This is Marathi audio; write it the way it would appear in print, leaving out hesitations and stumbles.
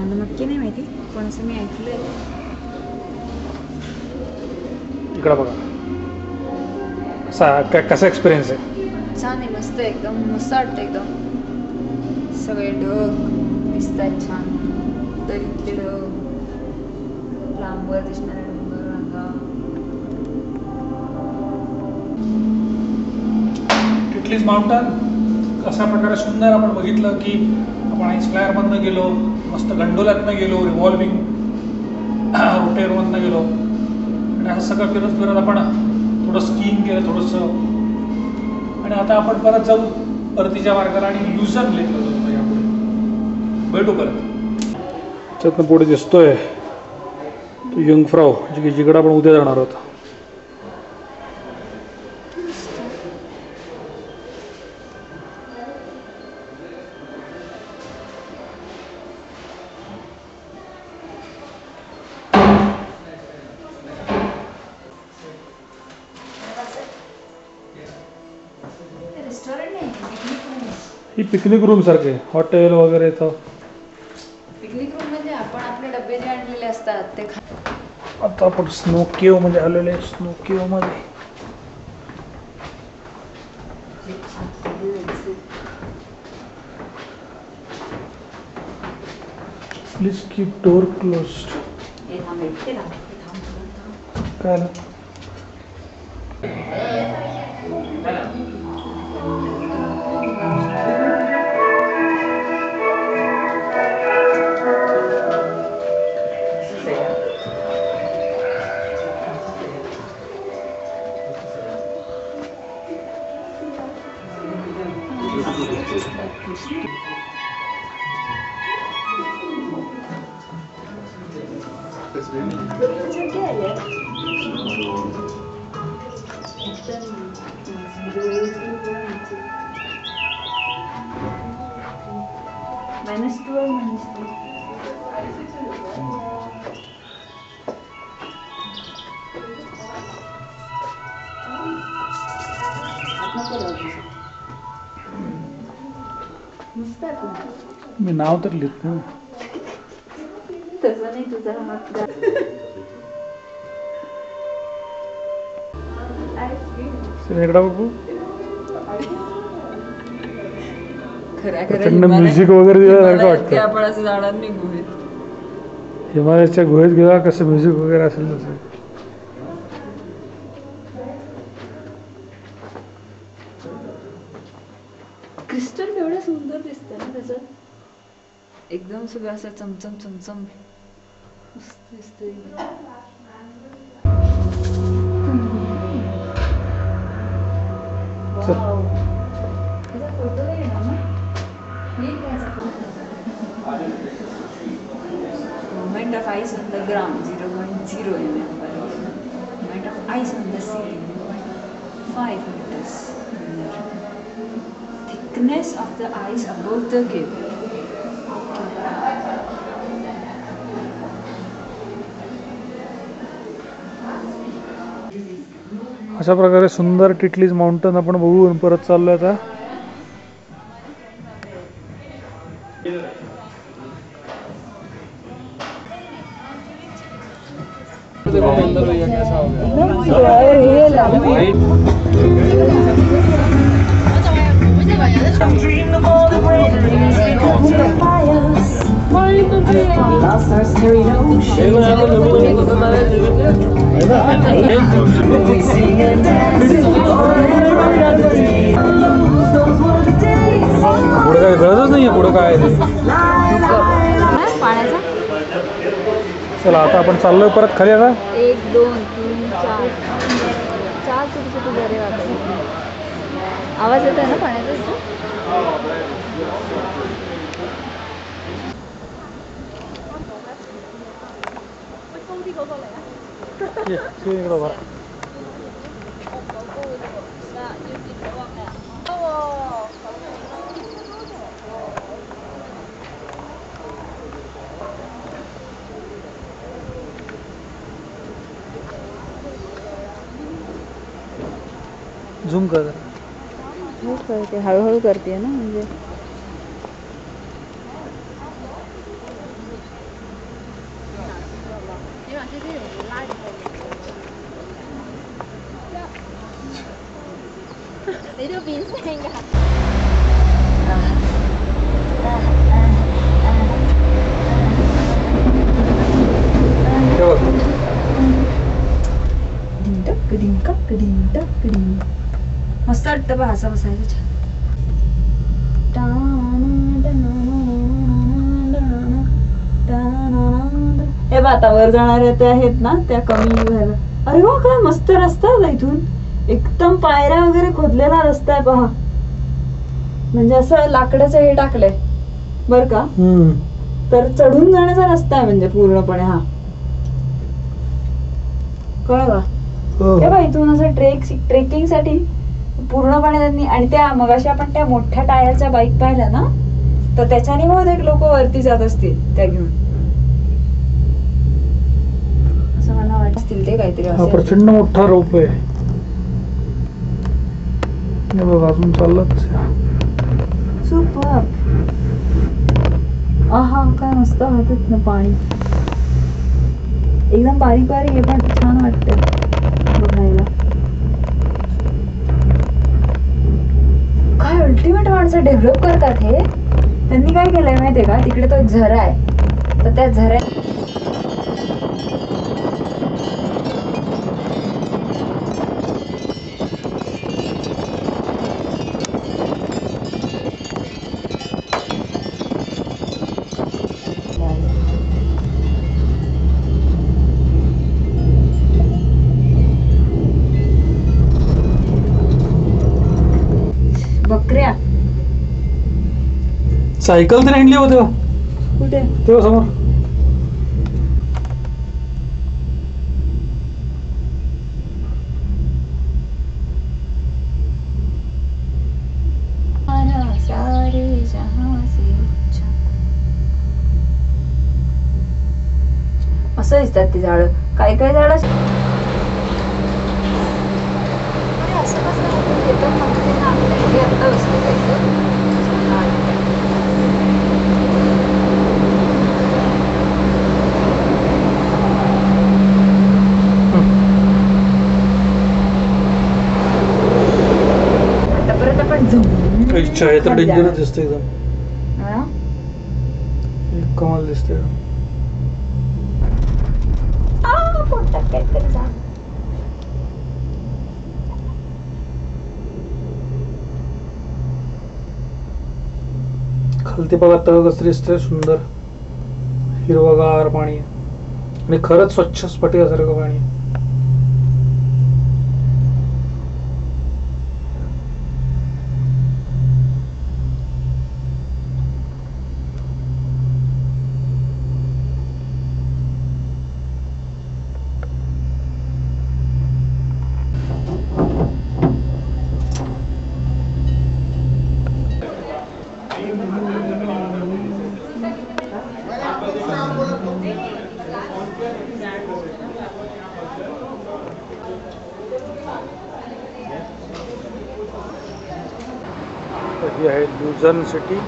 मला नक्की नाही माहिती पण असं मी ऐकलंय. इकडं बघा कसा एक्सपिरियन्स आहे. छान आहे, मस्त आहे, एकदम मस्त वाटतं. एकदम सगळे ढग दिसतात छान, दरीतले ढग, लांबवर दिसणारे डोंगर रांगा. टिटलीज माउंटन अशा प्रकारे सुंदर आपण बघितलं की आपण आईसफ्लायरमधनं गेलो, मस्त गंडोल्यातनं गेलो, रिव्हॉल्विंग रोटेअरमधनं गेलो आणि असं सगळं फिरत फिरत आपण थोडं स्कीइंग केलं थोडंसं आणि आता आपण परत जाऊ परतीच्या मार्गाला आणि ल्युझर्न लेकला जाऊ. यापुढे भेटू परत. त्यातनं पुढे दिसतोय तो यंगफ्राऊ जिकडे आपण उद्या जाणार आहोत. ही पिकनिक रूम सारखे हॉटेल वगैरे येतं. पिकनिक रूम म्हणजे आपण आपले डबे जे आणलेले असतात ते आता आपण स्नो केव मध्ये आलेले. स्नो केव मध्ये प्लीज कीप डोर क्लोज्ड. काय ना मी नाव तर लिहित ना. तसं नाही तुझा हात इकडं बघू खऱ्या खऱ्या म्युझिक वगैरे दिल्यासारखं वाटतं. आपण असं जाणार नाही गुहेत. हिमालयाच्या गुहेत गेला कसं म्युझिक वगैरे असेल तसं. क्रिस्टल एवढं सुंदर दिसतं ना त्याचं, एकदम सगळं असं चमचम चमचम मस्त दिसतं एकदम. फोटो येणार ना. Movement of ice on the ground 0.0 mm. Movement of ice on the sea 5 meters. Thickness of the ice above the cave. अशा प्रकारे सुंदर टिटलीज माउंटन आपण बघून परत चाललोय आता. पुढे काय गरजच नाहीये. पुढे काय पाण्याचा. चला आता आपण चाललोय परत खाली. आता 1 2 3 4 छोटे छोटे झरे वाटत. आवाज येत आहे ना पाण्याचा. झूम कर. हो करते, हळूहळू करते ना म्हणजे. 你都變聲㗎。मस्त वाटतं बा असं बसायचं छान. हे बा आता वर जाणाऱ्या त्या आहेत ना त्या कमी व्हायला. अरे वा काय मस्त रस्ता आहे इथून. एकदम पायऱ्या वगैरे खोदलेला रस्ता आहे पहा. म्हणजे असं लाकडाचं हे टाकलंय बर का. तर चढून जाण्याचा रस्ता आहे म्हणजे पूर्णपणे हा. कळलं का? हे बा इथून असं ट्रेकिंग साठी पूर्णपणे त्यांनी. आणि त्या मगाशी आपण त्या मोठ्या टायरच्या बाईक पाहिल्या ना तर त्याच्याने बहुतेक लोक वरती जात असतील त्या घेऊन असं मला वाटत असतील ते काहीतरी हा प्रचंड मोठा रोप आहे. हे बघ अजून चाललंच. सुपर. आहा काय मस्त वाटत ना पाणी. एकदम बारीक बारीक आहे पण छान वाटतं बघायला. काय अल्टिमेट माणसं डेव्हलप करतात हे. त्यांनी काय केलंय माहितीये का तिकडे तो एक झरा आहे तर त्या झऱ्या बकऱ्या. सायकल तर आणली होती कुठे तेव्हा समोर. सारे जहां से अच्छा. असं दिसतात ती झाड. काय काय झाड असं कसं येतात म्हणजे ना आपल्या इथे आता बसलं जायचं. आतापर्यंत आपण इच्छा आहे तर डेंजरच दिसते एकदम. हा? एक कमाल दिसते. पोटात काहीतरी झालं. खालती बघा तळ कसं दिसतंय सुंदर हिरवगार पाणी आणि खरंच स्वच्छ स्फटिकासारखं पाणी. ही आहे ल्युझर्न सिटी.